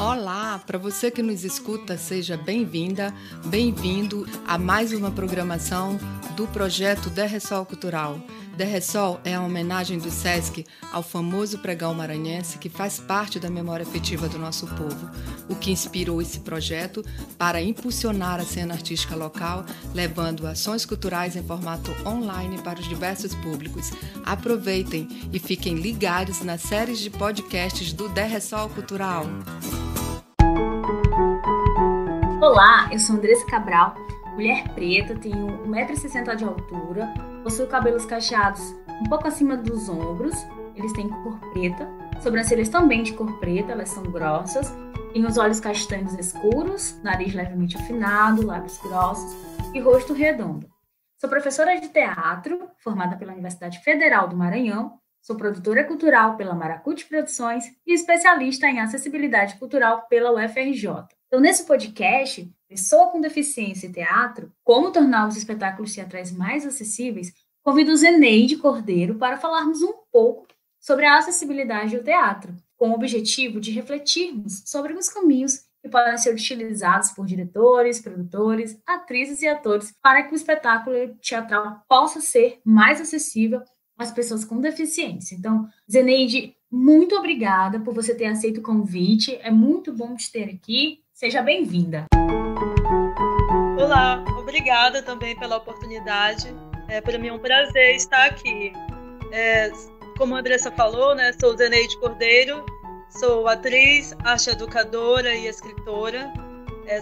Olá, para você que nos escuta, seja bem-vinda, bem-vindo a mais uma programação do projeto DRSOL Cultural. DRSOL é a homenagem do SESC ao famoso pregão maranhense que faz parte da memória afetiva do nosso povo, o que inspirou esse projeto para impulsionar a cena artística local, levando ações culturais em formato online para os diversos públicos. Aproveitem e fiquem ligados nas séries de podcasts do DRSOL Cultural. Olá, eu sou Andressa Cabral, mulher preta, tenho 1,60 m de altura, possuo cabelos cacheados um pouco acima dos ombros, eles têm cor preta, sobrancelhas também de cor preta, elas são grossas, tenho os olhos castanhos escuros, nariz levemente afinado, lábios grossos e rosto redondo. Sou professora de teatro, formada pela Universidade Federal do Maranhão, sou produtora cultural pela Maracuti Produções e especialista em acessibilidade cultural pela UFRJ. Então, nesse podcast, Pessoa com Deficiência e Teatro, como tornar os espetáculos teatrais mais acessíveis, convido Zeneide Cordeiro para falarmos um pouco sobre a acessibilidade do teatro, com o objetivo de refletirmos sobre os caminhos que podem ser utilizados por diretores, produtores, atrizes e atores para que o espetáculo teatral possa ser mais acessível às pessoas com deficiência. Então, Zeneide, muito obrigada por você ter aceito o convite, é muito bom te ter aqui. Seja bem-vinda. Olá, obrigada também pela oportunidade. Para mim é um prazer estar aqui. Como a Andressa falou, né, sou Zeneide Cordeiro, sou atriz, arte educadora e escritora,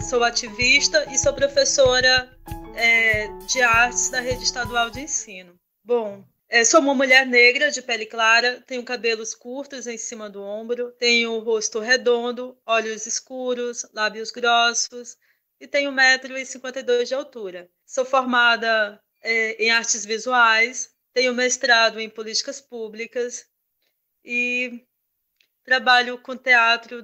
sou ativista e sou professora de artes da Rede Estadual de Ensino. Bom, sou uma mulher negra de pele clara, tenho cabelos curtos em cima do ombro, tenho o rosto redondo, olhos escuros, lábios grossos e tenho 1,52 m de altura. Sou formada em artes visuais, tenho mestrado em políticas públicas e trabalho com teatro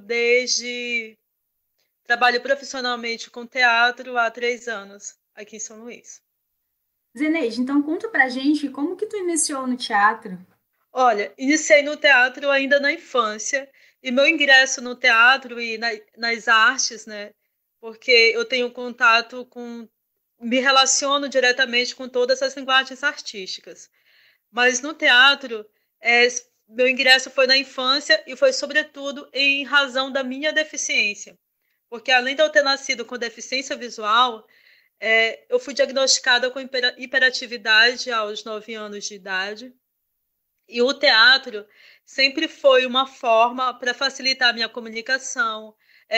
Trabalho profissionalmente com teatro há 3 anos aqui em São Luís. Zeneide, então conta pra gente como que tu iniciou no teatro? Olha, iniciei no teatro ainda na infância, e meu ingresso no teatro e nas artes, né, porque eu tenho contato me relaciono diretamente com todas as linguagens artísticas. Mas no teatro, meu ingresso foi na infância e foi sobretudo em razão da minha deficiência, porque além de eu ter nascido com deficiência visual, eu fui diagnosticada com hiperatividade aos 9 anos de idade. E o teatro sempre foi uma forma para facilitar a minha comunicação,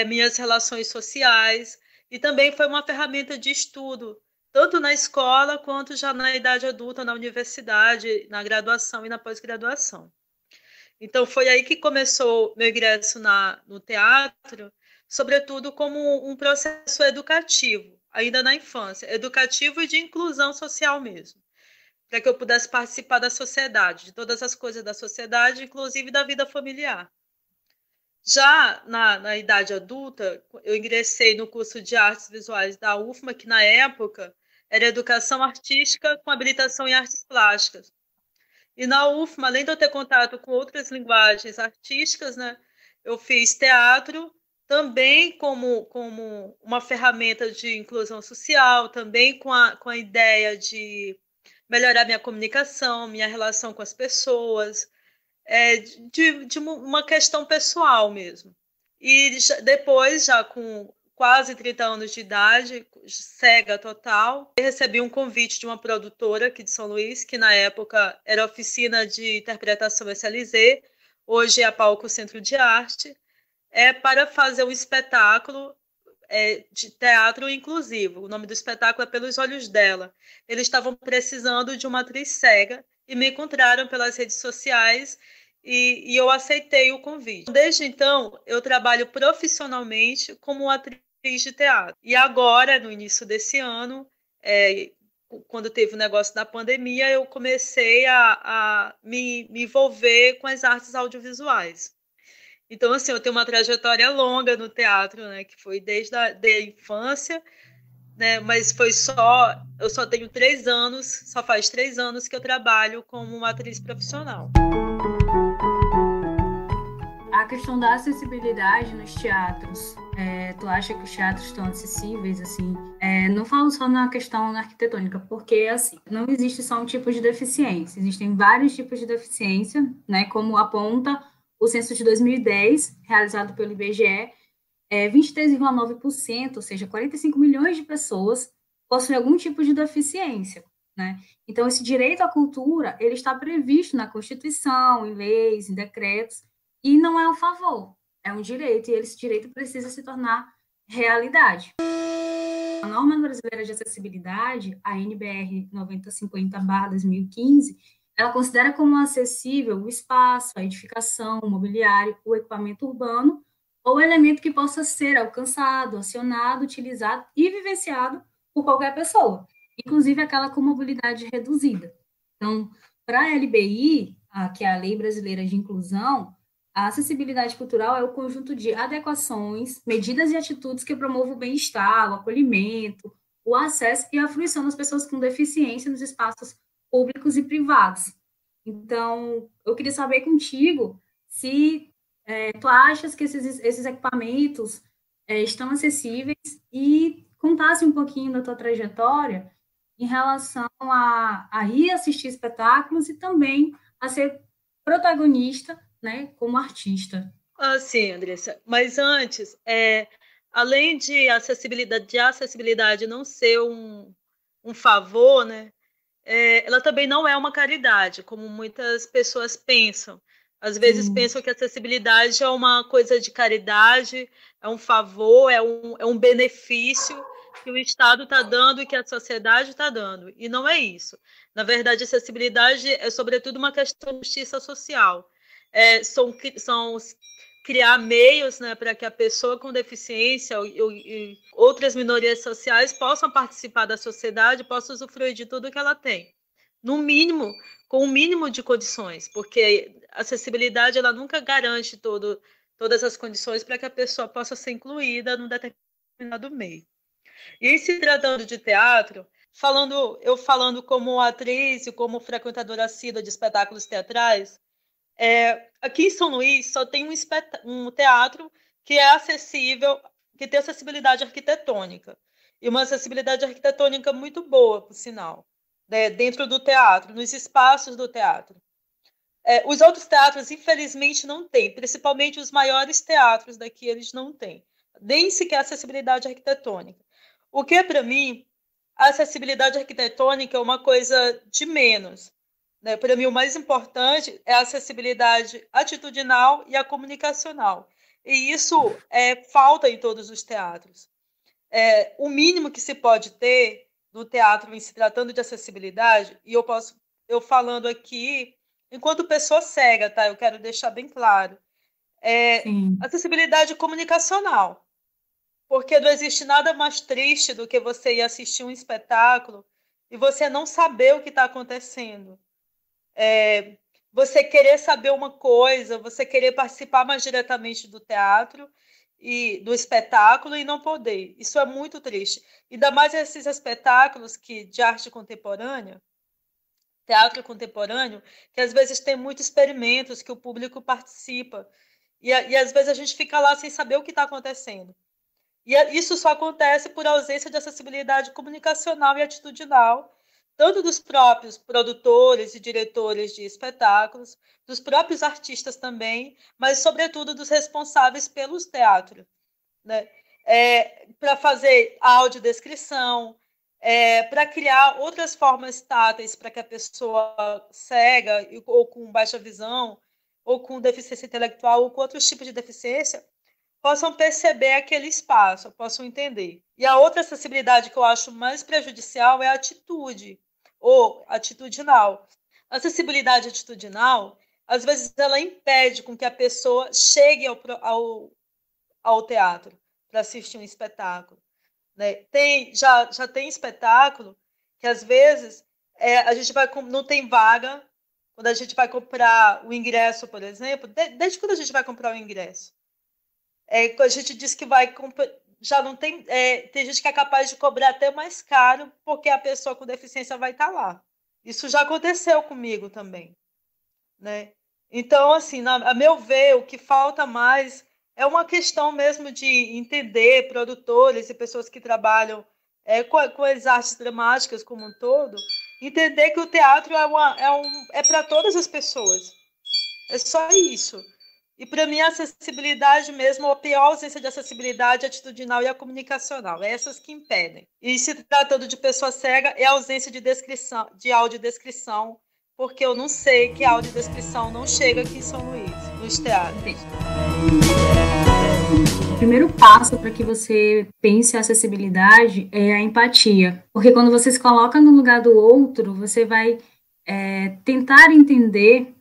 minhas relações sociais, e também foi uma ferramenta de estudo, tanto na escola quanto já na idade adulta, na universidade, na graduação e na pós-graduação. Então, foi aí que começou meu ingresso no teatro, sobretudo como um processo educativo, ainda na infância, educativo e de inclusão social mesmo, para que eu pudesse participar da sociedade, de todas as coisas da sociedade, inclusive da vida familiar. Já na idade adulta, eu ingressei no curso de artes visuais da UFMA, que na época era educação artística com habilitação em artes plásticas. E na UFMA, além de eu ter contato com outras linguagens artísticas, né, eu fiz teatro, também como uma ferramenta de inclusão social, também com a ideia de melhorar minha comunicação, minha relação com as pessoas, de uma questão pessoal mesmo. E depois, já com quase 30 anos de idade, cega total, eu recebi um convite de uma produtora aqui de São Luís, que na época era Oficina de Interpretação SLZ, hoje é a Palco Centro de Arte, para fazer um espetáculo de teatro inclusivo. O nome do espetáculo é Pelos Olhos Dela. Eles estavam precisando de uma atriz cega e me encontraram pelas redes sociais e eu aceitei o convite. Desde então, eu trabalho profissionalmente como atriz de teatro. E agora, no início desse ano, quando teve o negócio da pandemia, eu comecei a me envolver com as artes audiovisuais. Então, assim, eu tenho uma trajetória longa no teatro, né, que foi desde a infância, né, mas eu só tenho 3 anos, só faz 3 anos que eu trabalho como uma atriz profissional. A questão da acessibilidade nos teatros, tu acha que os teatros estão acessíveis, assim? Não falo só na questão arquitetônica, porque, assim, não existe só um tipo de deficiência, existem vários tipos de deficiência, né, como aponta o censo de 2010, realizado pelo IBGE, 23,9%, ou seja, 45 milhões de pessoas possuem algum tipo de deficiência, né? Então, esse direito à cultura, ele está previsto na Constituição, em leis, em decretos, e não é um favor, é um direito, e esse direito precisa se tornar realidade. A norma brasileira de acessibilidade, a NBR 9050/2015, ela considera como acessível o espaço, a edificação, o mobiliário, o equipamento urbano, ou elemento que possa ser alcançado, acionado, utilizado e vivenciado por qualquer pessoa, inclusive aquela com mobilidade reduzida. Então, para a LBI, que é a Lei Brasileira de Inclusão, a acessibilidade cultural é o conjunto de adequações, medidas e atitudes que promovam o bem-estar, o acolhimento, o acesso e a fruição das pessoas com deficiência nos espaços públicos e privados. Então, eu queria saber contigo se tu achas que esses equipamentos estão acessíveis e contasse um pouquinho da tua trajetória em relação a ir assistir espetáculos e também a ser protagonista, né, como artista. Sim, Andressa. Mas antes, além de acessibilidade não ser um favor, né, ela também não é uma caridade, como muitas pessoas pensam. Às vezes pensam que a acessibilidade é uma coisa de caridade, é um favor, é um benefício que o Estado está dando e que a sociedade está dando. E não é isso. Na verdade, a acessibilidade é, sobretudo, uma questão de justiça social. São criar meios, né, para que a pessoa com deficiência e outras minorias sociais possam participar da sociedade, possam usufruir de tudo que ela tem. No mínimo, com o mínimo de condições, porque a acessibilidade ela nunca garante todas as condições para que a pessoa possa ser incluída num determinado meio. E em se tratando de teatro, eu falando como atriz e como frequentadora assídua de espetáculos teatrais, aqui em São Luís só tem um teatro que é acessível, que tem acessibilidade arquitetônica. E uma acessibilidade arquitetônica muito boa, por sinal, né, dentro do teatro, nos espaços do teatro. Os outros teatros, infelizmente, não têm, principalmente os maiores teatros daqui, eles não têm, nem sequer acessibilidade arquitetônica. O que, para mim, a acessibilidade arquitetônica é uma coisa de menos. Né? Para mim, o mais importante é a acessibilidade atitudinal e a comunicacional. E isso falta em todos os teatros. O mínimo que se pode ter no teatro em se tratando de acessibilidade, e eu falando aqui enquanto pessoa cega, tá? Eu quero deixar bem claro. Acessibilidade comunicacional. Porque não existe nada mais triste do que você ir assistir um espetáculo e você não saber o que está acontecendo. Você querer saber uma coisa, você querer participar mais diretamente do teatro e do espetáculo e não poder. Isso é muito triste. Ainda mais esses espetáculos de arte contemporânea, teatro contemporâneo, que às vezes tem muitos experimentos que o público participa. E às vezes a gente fica lá sem saber o que está acontecendo. E isso só acontece por ausência de acessibilidade comunicacional e atitudinal, tanto dos próprios produtores e diretores de espetáculos, dos próprios artistas também, mas, sobretudo, dos responsáveis pelos teatros, né? Para fazer a audiodescrição, para criar outras formas táteis para que a pessoa cega ou com baixa visão, ou com deficiência intelectual, ou com outros tipos de deficiência, possam perceber aquele espaço, possam entender. E a outra acessibilidade que eu acho mais prejudicial é a atitude, ou atitudinal. A acessibilidade atitudinal, às vezes, ela impede com que a pessoa chegue ao teatro para assistir um espetáculo. Né? Já tem espetáculo que, às vezes, a gente não tem vaga quando a gente vai comprar o ingresso, por exemplo. Desde quando a gente vai comprar o ingresso? A gente diz que vai comprar, já não tem. Tem gente que é capaz de cobrar até mais caro porque a pessoa com deficiência vai estar lá. Isso já aconteceu comigo também, né? Então, assim, a meu ver, o que falta mais é uma questão mesmo de entender produtores e pessoas que trabalham com as artes dramáticas como um todo, entender que o teatro é para todas as pessoas. É só isso. E para mim a acessibilidade mesmo, a pior ausência de acessibilidade atitudinal e a comunicacional, é essas que impedem. E se tratando de pessoa cega, é a ausência de descrição, de audiodescrição, porque eu não sei que a audiodescrição não chega aqui em São Luís, nos teatros. O primeiro passo para que você pense a acessibilidade é a empatia, porque quando você se coloca no lugar do outro, você vai tentar entender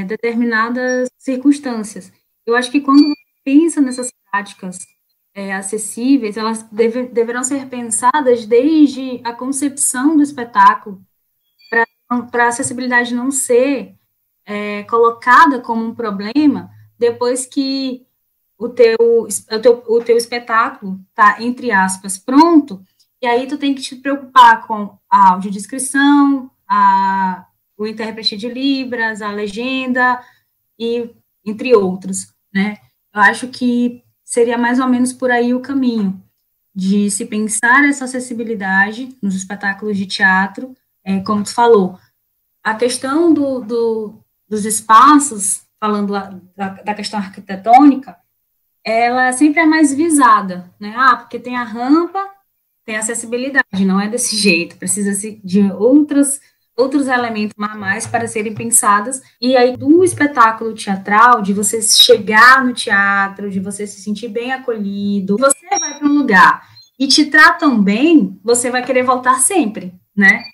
determinadas circunstâncias. Eu acho que quando você pensa nessas práticas acessíveis, elas deverão ser pensadas desde a concepção do espetáculo, para a acessibilidade não ser colocada como um problema depois que o teu espetáculo está, entre aspas, pronto, e aí tu tem que te preocupar com a audiodescrição, o intérprete de Libras, a legenda, e entre outros, né? Eu acho que seria mais ou menos por aí o caminho, de se pensar essa acessibilidade nos espetáculos de teatro, como tu falou. A questão dos espaços, falando da questão arquitetônica, ela sempre é mais visada, né? Porque tem a rampa, tem a acessibilidade, não é desse jeito, precisa-se de outros elementos a mais para serem pensadas, e aí do espetáculo teatral, de você chegar no teatro, de você se sentir bem acolhido, você vai para um lugar e te tratam bem, você vai querer voltar sempre, né?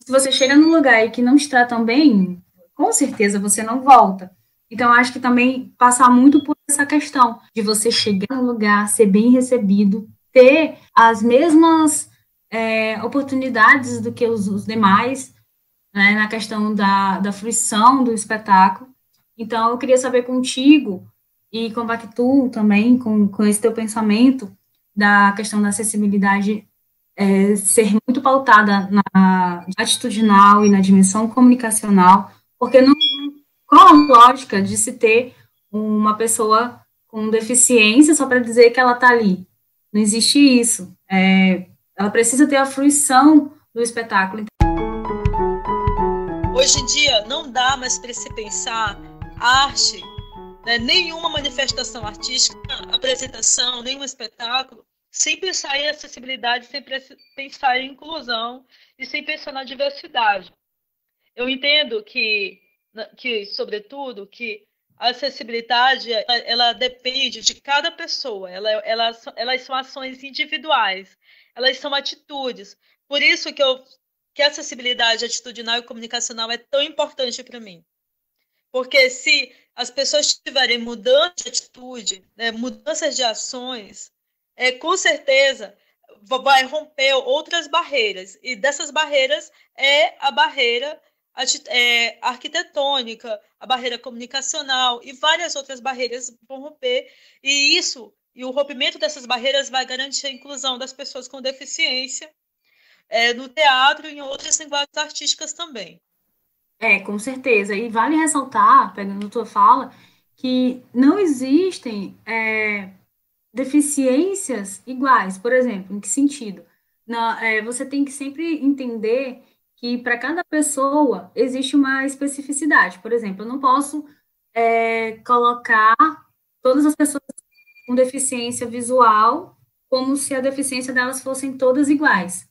Se você chega num lugar e que não te tratam bem, com certeza você não volta. Então, acho que também passar muito por essa questão de você chegar no lugar, ser bem recebido, ter as mesmas oportunidades do que os demais, né, na questão da fruição do espetáculo. Então, eu queria saber contigo, e com Bactu também, com esse teu pensamento da questão da acessibilidade ser muito pautada na atitudinal e na dimensão comunicacional, porque não, qual a lógica de se ter uma pessoa com deficiência só para dizer que ela está ali? Não existe isso. Ela precisa ter a fruição do espetáculo. Hoje em dia, não dá mais para se pensar arte, né, nenhuma manifestação artística, apresentação, nenhum espetáculo, sem pensar em acessibilidade, sem pensar em inclusão e sem pensar na diversidade. Eu entendo que sobretudo, que a acessibilidade ela depende de cada pessoa, elas são ações individuais, elas são atitudes. Por isso que a acessibilidade atitudinal e comunicacional é tão importante para mim. Porque se as pessoas tiverem mudança de atitude, né, mudanças de ações, com certeza vai romper outras barreiras. E dessas barreiras a barreira arquitetônica, a barreira comunicacional e várias outras barreiras vão romper. E o rompimento dessas barreiras vai garantir a inclusão das pessoas com deficiência no teatro e em outras linguagens artísticas também. Com certeza. E vale ressaltar, pegando a tua fala, que não existem deficiências iguais. Por exemplo, em que sentido? Você tem que sempre entender que para cada pessoa existe uma especificidade. Por exemplo, eu não posso colocar todas as pessoas com deficiência visual como se a deficiência delas fossem todas iguais.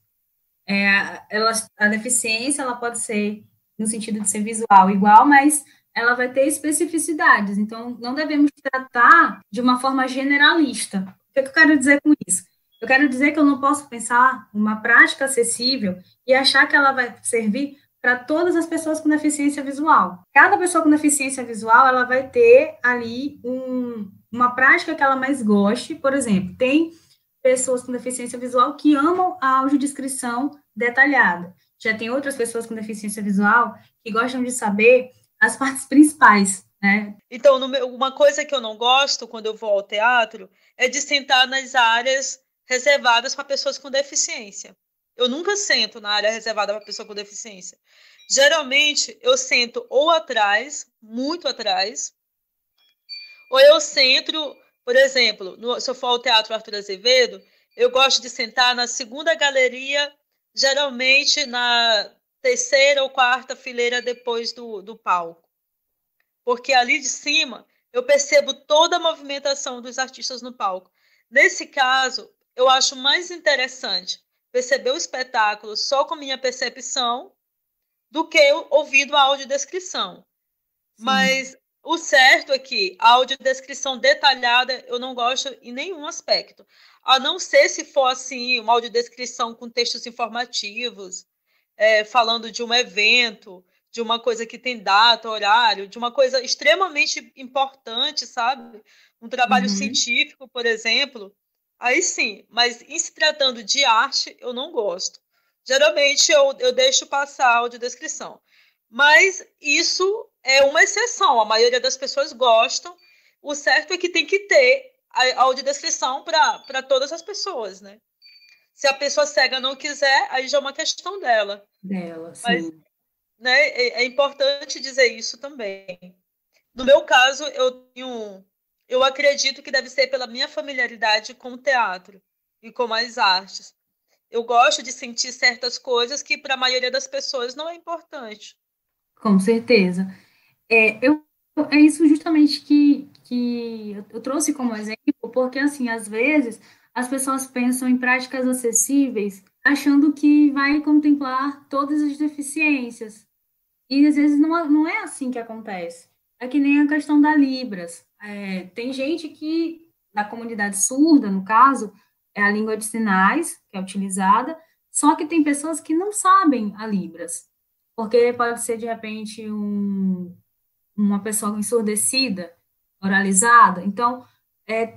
A deficiência ela pode ser no sentido de ser visual igual, mas ela vai ter especificidades. Então, não devemos tratar de uma forma generalista. O que eu quero dizer com isso? Eu quero dizer que eu não posso pensar uma prática acessível e achar que ela vai servir para todas as pessoas com deficiência visual. Cada pessoa com deficiência visual, ela vai ter ali uma prática que ela mais goste. Por exemplo, tem pessoas com deficiência visual que amam a audiodescrição detalhada. Já tem outras pessoas com deficiência visual que gostam de saber as partes principais, né? Então, uma coisa que eu não gosto quando eu vou ao teatro é de sentar nas áreas reservadas para pessoas com deficiência. eu nunca sento na área reservada para pessoa com deficiência. Geralmente, eu sento ou atrás, muito atrás, ou eu sento, por exemplo, se eu for ao Teatro Arthur Azevedo, eu gosto de sentar na segunda galeria, geralmente na terceira ou quarta fileira depois do palco. Porque ali de cima eu percebo toda a movimentação dos artistas no palco. Nesse caso, eu acho mais interessante perceber o espetáculo só com minha percepção do que ouvindo a audiodescrição. Mas o certo é que a audiodescrição detalhada eu não gosto em nenhum aspecto. A não ser se for assim, uma audiodescrição com textos informativos, falando de um evento, de uma coisa que tem data, horário, de uma coisa extremamente importante, sabe? Um trabalho científico, por exemplo. Aí sim, mas em se tratando de arte, eu não gosto. Geralmente eu deixo passar a audiodescrição. Mas isso é uma exceção. A maioria das pessoas gostam. O certo é que tem que ter a audiodescrição para todas as pessoas, né? Se a pessoa cega não quiser, aí já é uma questão dela. Sim. Mas, né, é importante dizer isso também. No meu caso, eu acredito que deve ser pela minha familiaridade com o teatro e com as artes. Eu gosto de sentir certas coisas que para a maioria das pessoas não é importante. Com certeza. É isso justamente que eu trouxe como exemplo, porque, assim, às vezes as pessoas pensam em práticas acessíveis achando que vai contemplar todas as deficiências. E, às vezes, não é assim que acontece. É que nem a questão da Libras. Tem gente que, na comunidade surda, no caso, é a língua de sinais que é utilizada, só que tem pessoas que não sabem a Libras. Porque pode ser, de repente, uma pessoa ensurdecida, oralizada. Então,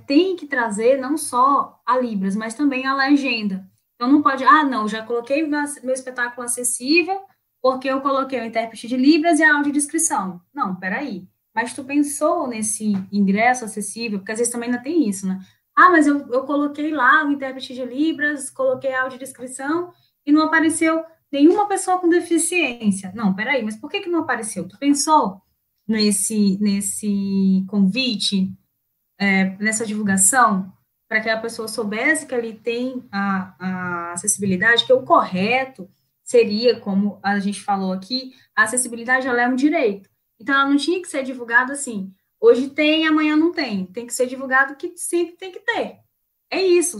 tem que trazer não só a Libras, mas também a legenda. Então, não pode, não, já coloquei meu espetáculo acessível, porque eu coloquei o intérprete de Libras e a audiodescrição. Não, peraí. Mas tu pensou nesse ingresso acessível? Porque às vezes também ainda tem isso, né? Mas eu coloquei lá o intérprete de Libras, coloquei a audiodescrição e não apareceu nenhuma pessoa com deficiência. Não, peraí, mas por que não apareceu? Tu pensou nesse convite, nessa divulgação, para que a pessoa soubesse que ali tem a acessibilidade, que o correto seria, como a gente falou aqui, a acessibilidade ela é um direito. Então, ela não tinha que ser divulgada assim, hoje tem, amanhã não tem. Tem que ser divulgado que sempre tem que ter. É isso.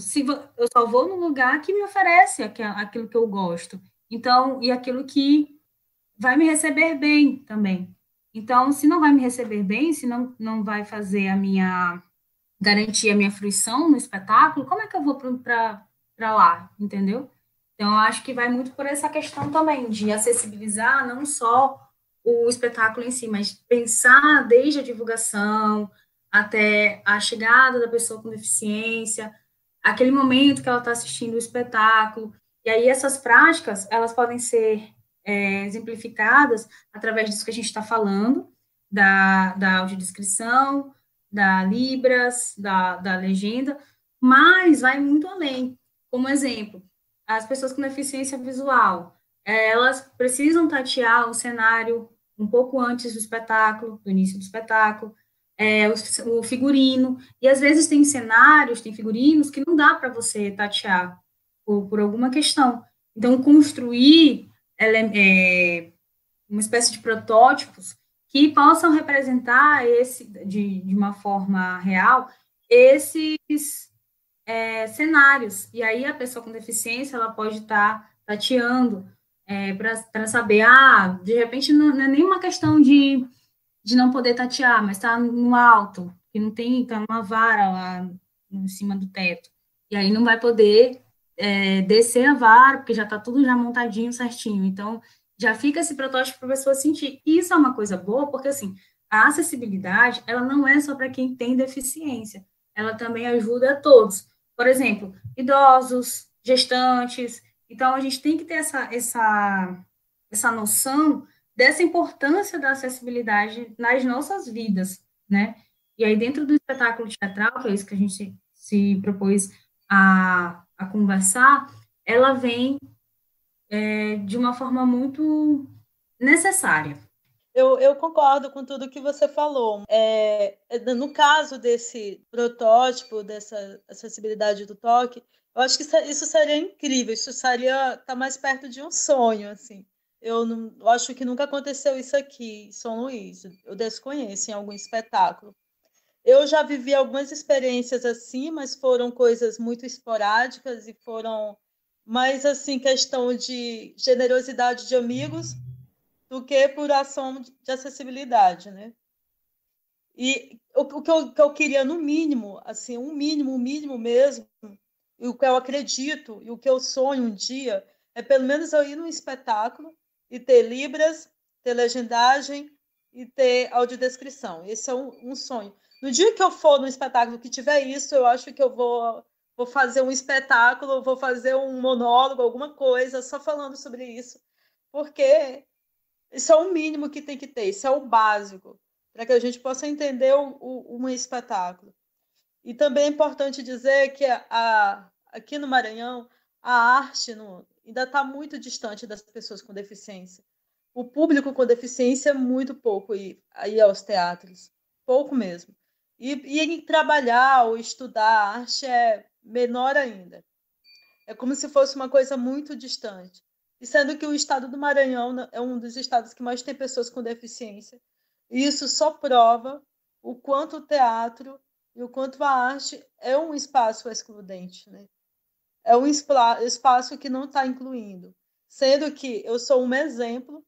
Eu só vou no lugar que me oferece aquilo que eu gosto. Então, e aquilo que vai me receber bem também. Então, se não vai me receber bem, se não vai fazer garantir a minha fruição no espetáculo, como é que eu vou para lá, entendeu? Então, eu acho que vai muito por essa questão também, de acessibilizar não só o espetáculo em si, mas pensar desde a divulgação até a chegada da pessoa com deficiência, aquele momento que ela está assistindo o espetáculo. E aí essas práticas, elas podem ser exemplificadas através disso que a gente está falando, da audiodescrição, da Libras, da legenda, mas vai muito além. Como exemplo, as pessoas com deficiência visual, elas precisam tatear o cenário um pouco antes do espetáculo, do início do espetáculo, o figurino, e às vezes tem cenários, tem figurinos que não dá para você tatear por alguma questão. Então, construir uma espécie de protótipos que possam representar de uma forma real esses cenários. E aí a pessoa com deficiência ela pode estar tateando para saber, de repente não é nenhuma questão de não poder tatear, mas está no alto, que não tem, está uma vara lá em cima do teto. E aí não vai poder descer a vara, porque já está tudo já montadinho, certinho. Então, já fica esse protótipo para a pessoa sentir. E isso é uma coisa boa, porque, assim, a acessibilidade, ela não é só para quem tem deficiência, ela também ajuda a todos. Por exemplo, idosos, gestantes. Então, a gente tem que ter essa noção dessa importância da acessibilidade nas nossas vidas, né? E aí, dentro do espetáculo teatral, que é isso que a gente se propôs a conversar, ela vem de uma forma muito necessária. Eu concordo com tudo que você falou. No caso desse protótipo, dessa acessibilidade do toque, eu acho que isso seria incrível, isso seria estar mais perto de um sonho, assim. Eu acho que nunca aconteceu isso aqui em São Luís. Eu desconheço em algum espetáculo. Eu já vivi algumas experiências assim, mas foram coisas muito esporádicas e foram mais assim questão de generosidade de amigos do que por ação de acessibilidade, né? E que eu queria, no mínimo, assim, um mínimo mesmo, e o que eu acredito, e o que eu sonho um dia, é pelo menos eu ir num espetáculo e ter libras, ter legendagem e ter audiodescrição. Esse é um sonho. No dia que eu for no espetáculo que tiver isso, eu acho que eu vou fazer um espetáculo, vou fazer um monólogo, alguma coisa, só falando sobre isso, porque isso é o mínimo que tem que ter, isso é o básico, para que a gente possa entender um espetáculo. E também é importante dizer que aqui no Maranhão, a arte ainda está muito distante das pessoas com deficiência. O público com deficiência é muito pouco aí aos teatros, pouco mesmo. E em trabalhar ou estudar a arte é menor ainda. É como se fosse uma coisa muito distante. E sendo que o estado do Maranhão é um dos estados que mais tem pessoas com deficiência. E isso só prova o quanto o teatro e o quanto a arte é um espaço excludente, né? É um espaço que não está incluindo. Sendo que eu sou um exemplo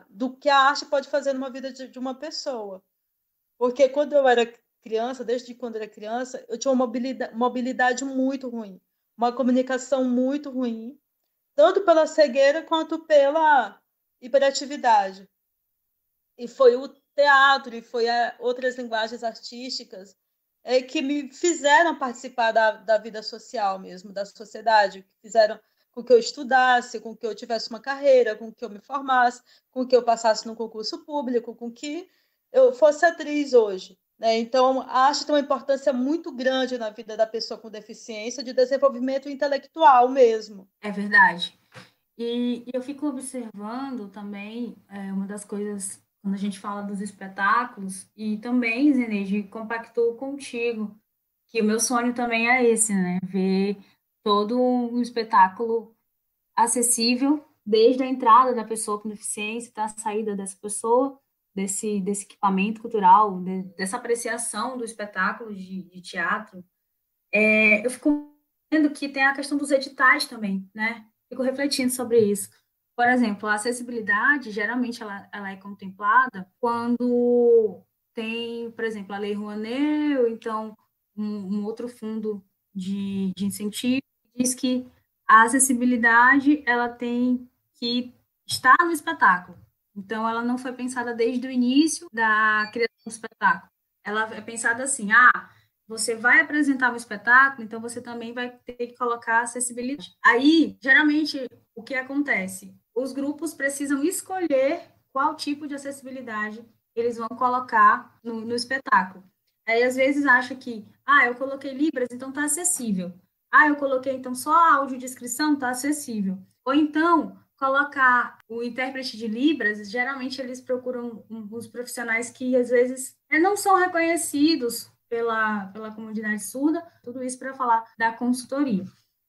do que a arte pode fazer numa vida de uma pessoa. Porque quando eu era criança, desde quando eu era criança, eu tinha uma mobilidade muito ruim, uma comunicação muito ruim, tanto pela cegueira quanto pela hiperatividade. E foi o teatro e foi outras linguagens artísticas que me fizeram participar da vida social mesmo, da sociedade, que fizeram com que eu estudasse, com que eu tivesse uma carreira, com que eu me formasse, com que eu passasse no concurso público, com que eu fosse atriz hoje. Né? Então, a arte tem uma importância muito grande na vida da pessoa com deficiência, de desenvolvimento intelectual mesmo. É verdade. E eu fico observando também uma das coisas, quando a gente fala dos espetáculos, e também, Zeneide, compactou contigo, que o meu sonho também é esse, né? Ver todo um espetáculo acessível, desde a entrada da pessoa com deficiência até a saída dessa pessoa, desse equipamento cultural, dessa apreciação do espetáculo de teatro. Eu fico vendo que tem a questão dos editais também, né? Fico refletindo sobre isso. Por exemplo, a acessibilidade, geralmente, ela é contemplada quando tem, por exemplo, a Lei Rouanet, ou então um outro fundo de incentivo, que diz que a acessibilidade ela tem que estar no espetáculo. Então, ela não foi pensada desde o início da criação do espetáculo. Ela é pensada assim, você vai apresentar um espetáculo, então você também vai ter que colocar acessibilidade. Aí, geralmente, o que acontece? Os grupos precisam escolher qual tipo de acessibilidade eles vão colocar no espetáculo. Aí, às vezes, acha que, eu coloquei Libras, então está acessível. Eu coloquei, então, só a audiodescrição, está acessível. Ou então, colocar o intérprete de Libras, geralmente eles procuram uns profissionais que, às vezes, não são reconhecidos pela comunidade surda, tudo isso para falar da consultoria.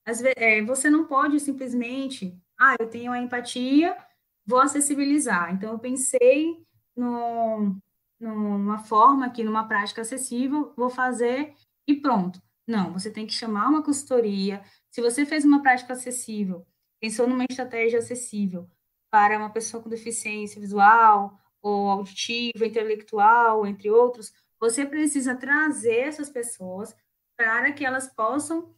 Às vezes, você não pode simplesmente, eu tenho a empatia, vou acessibilizar. Então, eu pensei numa forma aqui, numa prática acessível, vou fazer e pronto. Não, você tem que chamar uma consultoria. Se você fez uma prática acessível, pensou numa estratégia acessível para uma pessoa com deficiência visual ou auditiva, intelectual, entre outros, você precisa trazer essas pessoas para que elas possam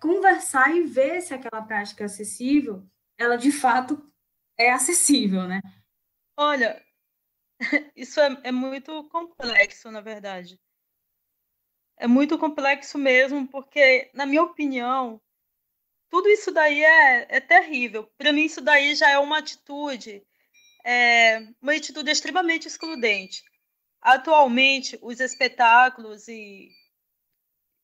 conversar e ver se aquela prática acessível, ela de fato é acessível, né? Olha, isso é muito complexo, na verdade. É muito complexo mesmo, porque, na minha opinião, tudo isso daí é terrível. Para mim, isso daí já é uma atitude extremamente excludente. Atualmente, os espetáculos e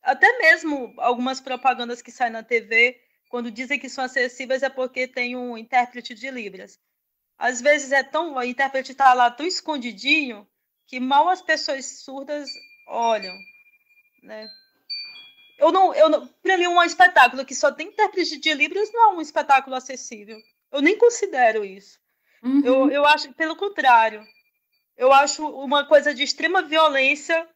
até mesmo algumas propagandas que saem na TV quando dizem que são acessíveis é porque tem um intérprete de Libras. Às vezes o intérprete está lá tão escondidinho que mal as pessoas surdas olham, né? Para mim, um espetáculo que só tem intérprete de Libras não é um espetáculo acessível. Eu nem considero isso. Uhum. Eu acho, pelo contrário, eu acho uma coisa de extrema violência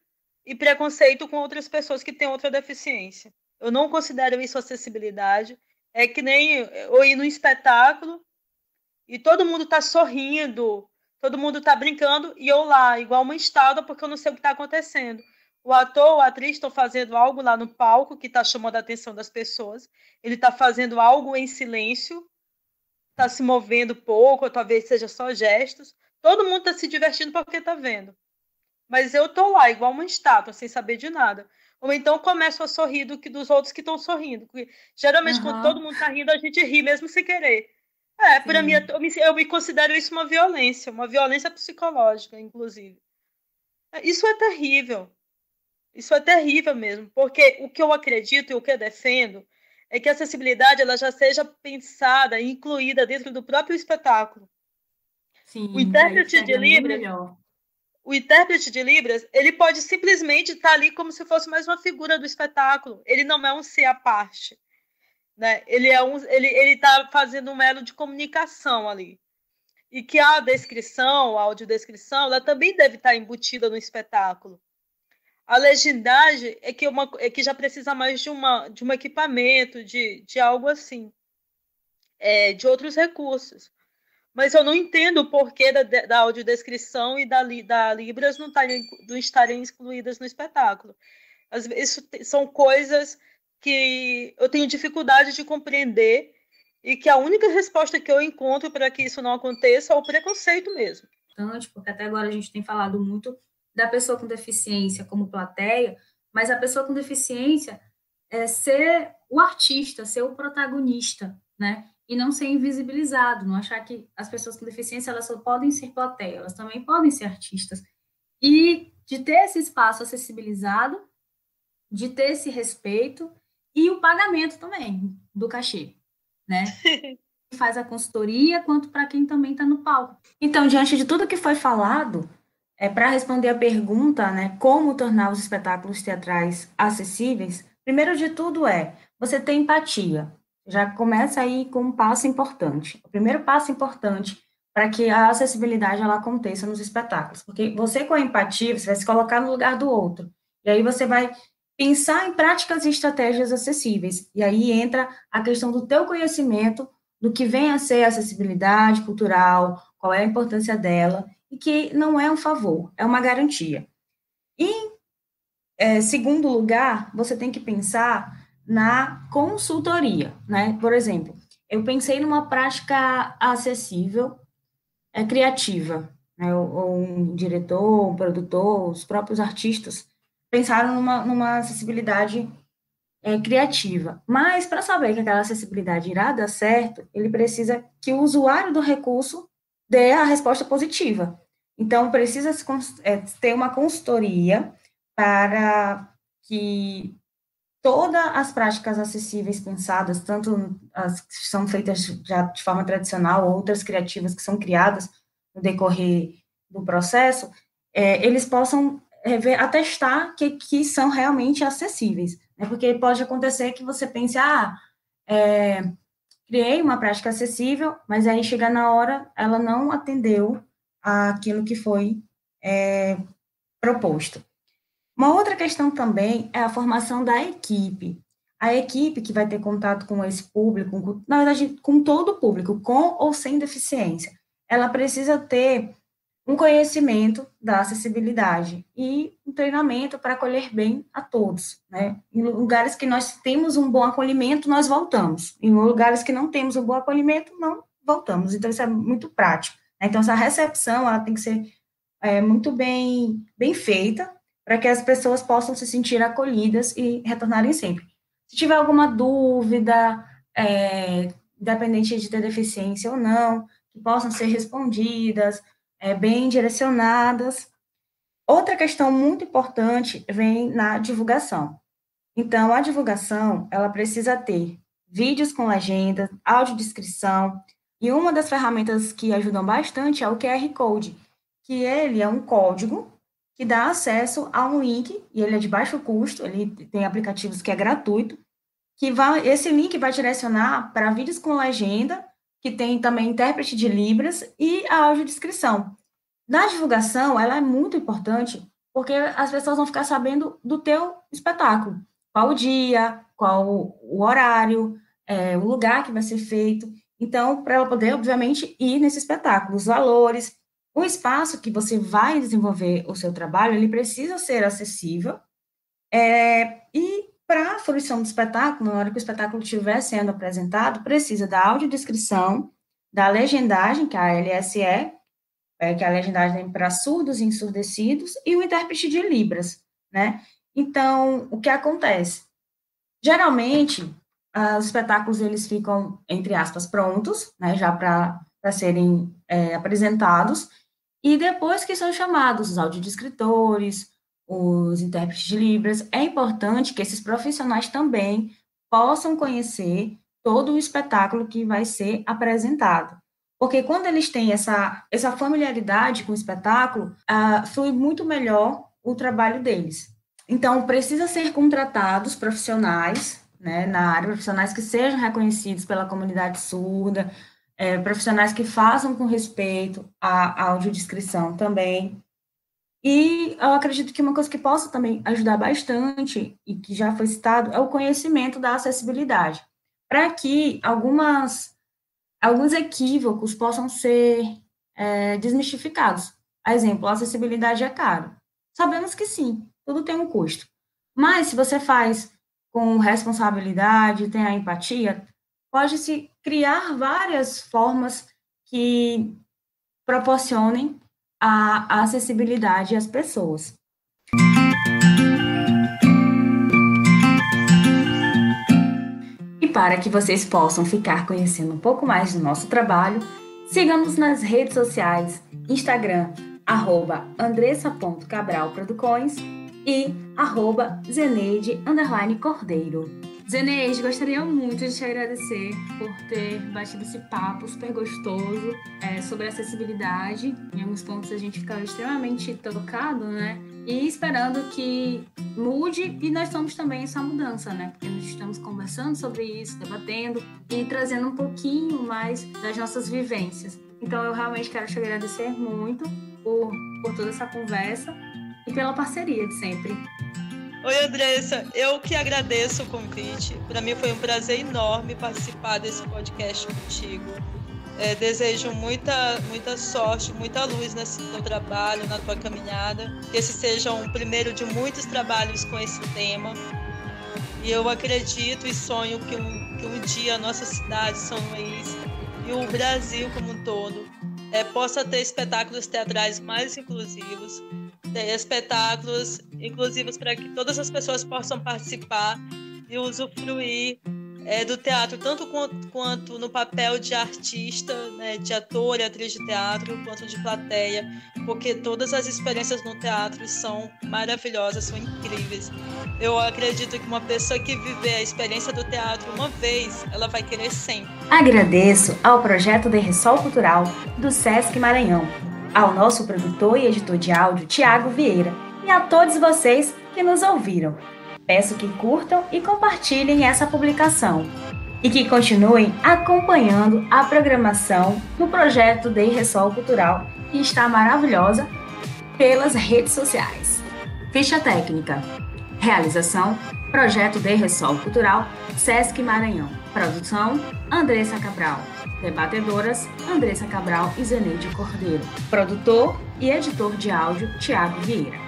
e preconceito com outras pessoas que têm outra deficiência. Eu não considero isso acessibilidade. É que nem eu ir num espetáculo e todo mundo está sorrindo, todo mundo está brincando e eu lá, igual uma estátua, porque eu não sei o que está acontecendo. O ator ou a atriz estão fazendo algo lá no palco que está chamando a atenção das pessoas. Ele está fazendo algo em silêncio, está se movendo pouco, ou talvez seja só gestos. Todo mundo está se divertindo porque está vendo. Mas eu tô lá, igual uma estátua, sem saber de nada. Ou então começo a sorrir dos outros que estão sorrindo. Porque, geralmente, quando todo Aham. mundo tá rindo, a gente ri, mesmo sem querer. Para mim, Sim. eu me considero isso uma violência psicológica, inclusive. Isso é terrível. Isso é terrível mesmo, porque o que eu acredito e o que eu defendo é que a acessibilidade ela já seja pensada e incluída dentro do próprio espetáculo. O Sim, que aí intérprete de ficaria bem Libras melhor. o intérprete de Libras, ele pode simplesmente estar ali como se fosse mais uma figura do espetáculo. Ele não é um ser à parte, né? Ele está fazendo um elo de comunicação ali. E que a descrição, a audiodescrição, ela também deve estar embutida no espetáculo. A legendagem é que já precisa mais de um equipamento, de algo assim, de outros recursos. Mas eu não entendo o porquê da audiodescrição e da Libras não estarem excluídas no espetáculo. Às vezes, isso são coisas que eu tenho dificuldade de compreender e que a única resposta que eu encontro para que isso não aconteça é o preconceito mesmo. Porque até agora a gente tem falado muito da pessoa com deficiência como plateia, mas a pessoa com deficiência é ser o artista, ser o protagonista, né? E não ser invisibilizado, não achar que as pessoas com deficiência elas só podem ser plateia, elas também podem ser artistas. E de ter esse espaço acessibilizado, de ter esse respeito e o pagamento também do cachê, né? Faz a consultoria, quanto para quem também está no palco. Então, diante de tudo que foi falado, para responder a pergunta, né, como tornar os espetáculos teatrais acessíveis, primeiro de tudo você ter empatia. Já começa aí com um passo importante. O primeiro passo importante para que a acessibilidade ela aconteça nos espetáculos, porque você com a empatia, você vai se colocar no lugar do outro, e aí você vai pensar em práticas e estratégias acessíveis, e aí entra a questão do teu conhecimento do que vem a ser acessibilidade cultural, qual é a importância dela, e que não é um favor, é uma garantia. E, segundo lugar, você tem que pensar na consultoria, né? Por exemplo, eu pensei numa prática acessível, criativa, né? Ou um diretor, um produtor, os próprios artistas pensaram numa acessibilidade criativa. Mas, para saber que aquela acessibilidade irá dar certo, ele precisa que o usuário do recurso dê a resposta positiva. Então, precisa ter uma consultoria para que todas as práticas acessíveis pensadas, tanto as que são feitas já de forma tradicional, outras criativas que são criadas no decorrer do processo, eles possam atestar que são realmente acessíveis. Né? Porque pode acontecer que você pense, criei uma prática acessível, mas aí chega na hora, ela não atendeu àquilo que foi proposto. Uma outra questão também é a formação da equipe. A equipe que vai ter contato com esse público, na verdade, com todo o público, com ou sem deficiência, ela precisa ter um conhecimento da acessibilidade e um treinamento para acolher bem a todos, né? Em lugares que nós temos um bom acolhimento, nós voltamos. Em lugares que não temos um bom acolhimento, não voltamos. Então, isso é muito prático. Né? Então, essa recepção, ela tem que ser muito bem feita, para que as pessoas possam se sentir acolhidas e retornarem sempre. Se tiver alguma dúvida, independente de ter deficiência ou não, que possam ser respondidas, bem direcionadas. Outra questão muito importante vem na divulgação. Então, a divulgação, ela precisa ter vídeos com legenda, audiodescrição, e uma das ferramentas que ajudam bastante é o QR Code, que ele é um código que dá acesso a um link, e ele é de baixo custo, ele tem aplicativos que é gratuito, esse link vai direcionar para vídeos com legenda, que tem também intérprete de Libras e a audiodescrição. Na divulgação, ela é muito importante, porque as pessoas vão ficar sabendo do teu espetáculo, qual o dia, qual o horário, o lugar que vai ser feito. Então, para ela poder, obviamente, ir nesse espetáculo, os valores, o espaço que você vai desenvolver o seu trabalho, ele precisa ser acessível, e para a fruição do espetáculo, na hora que o espetáculo estiver sendo apresentado, precisa da audiodescrição, da legendagem, que é a LSE, que é a legendagem para surdos e ensurdecidos, e o intérprete de Libras, né? Então, o que acontece? Geralmente, os espetáculos, eles ficam, entre aspas, prontos, né, já para serem apresentados, e depois que são chamados os audiodescritores, os intérpretes de Libras, é importante que esses profissionais também possam conhecer todo o espetáculo que vai ser apresentado. Porque quando eles têm essa familiaridade com o espetáculo, flui muito melhor o trabalho deles. Então, precisa ser contratados profissionais, né, na área, profissionais que sejam reconhecidos pela comunidade surda, profissionais que façam com respeito à audiodescrição também. E eu acredito que uma coisa que possa também ajudar bastante, e que já foi citado, é o conhecimento da acessibilidade, para que alguns equívocos possam ser desmistificados. Por exemplo, a acessibilidade é caro. Sabemos que sim, tudo tem um custo. Mas se você faz com responsabilidade, tem a empatia, pode-se criar várias formas que proporcionem a acessibilidade às pessoas. E para que vocês possam ficar conhecendo um pouco mais do nosso trabalho, sigam-nos nas redes sociais, Instagram, @andressa.cabral.produções e @zeneide_cordeiro. Zeneide, gostaria muito de te agradecer por ter batido esse papo super gostoso sobre acessibilidade. Em alguns pontos a gente ficava extremamente tocado, né? E esperando que mude, e nós somos também essa mudança, né? Porque nós estamos conversando sobre isso, debatendo e trazendo um pouquinho mais das nossas vivências. Então eu realmente quero te agradecer muito por toda essa conversa e pela parceria de sempre. Oi, Andressa, eu que agradeço o convite. Para mim foi um prazer enorme participar desse podcast contigo. Desejo muita sorte, muita luz nesse teu trabalho, na tua caminhada. Que esse seja um primeiro de muitos trabalhos com esse tema. E eu acredito e sonho que um dia a nossa cidade, São Luís, e o Brasil como um todo, possa ter espetáculos teatrais mais inclusivos, espetáculos inclusivos para que todas as pessoas possam participar e usufruir do teatro, tanto quanto no papel de artista, né, de ator e atriz de teatro, quanto de plateia, porque todas as experiências no teatro são maravilhosas, são incríveis. Eu acredito que uma pessoa que viver a experiência do teatro uma vez, ela vai querer sempre. Agradeço ao projeto de Ressol Cultural do Sesc Maranhão, ao nosso produtor e editor de áudio, Tiago Vieira, e a todos vocês que nos ouviram. Peço que curtam e compartilhem essa publicação e que continuem acompanhando a programação do projeto de Ressol Cultural, que está maravilhosa, pelas redes sociais. Ficha técnica. Realização: Projeto de Ressol Cultural, Sesc Maranhão. Produção: Andressa Cabral. Debatedoras: Andressa Cabral e Zeneide Cordeiro. Produtor e editor de áudio: Tiago Vieira.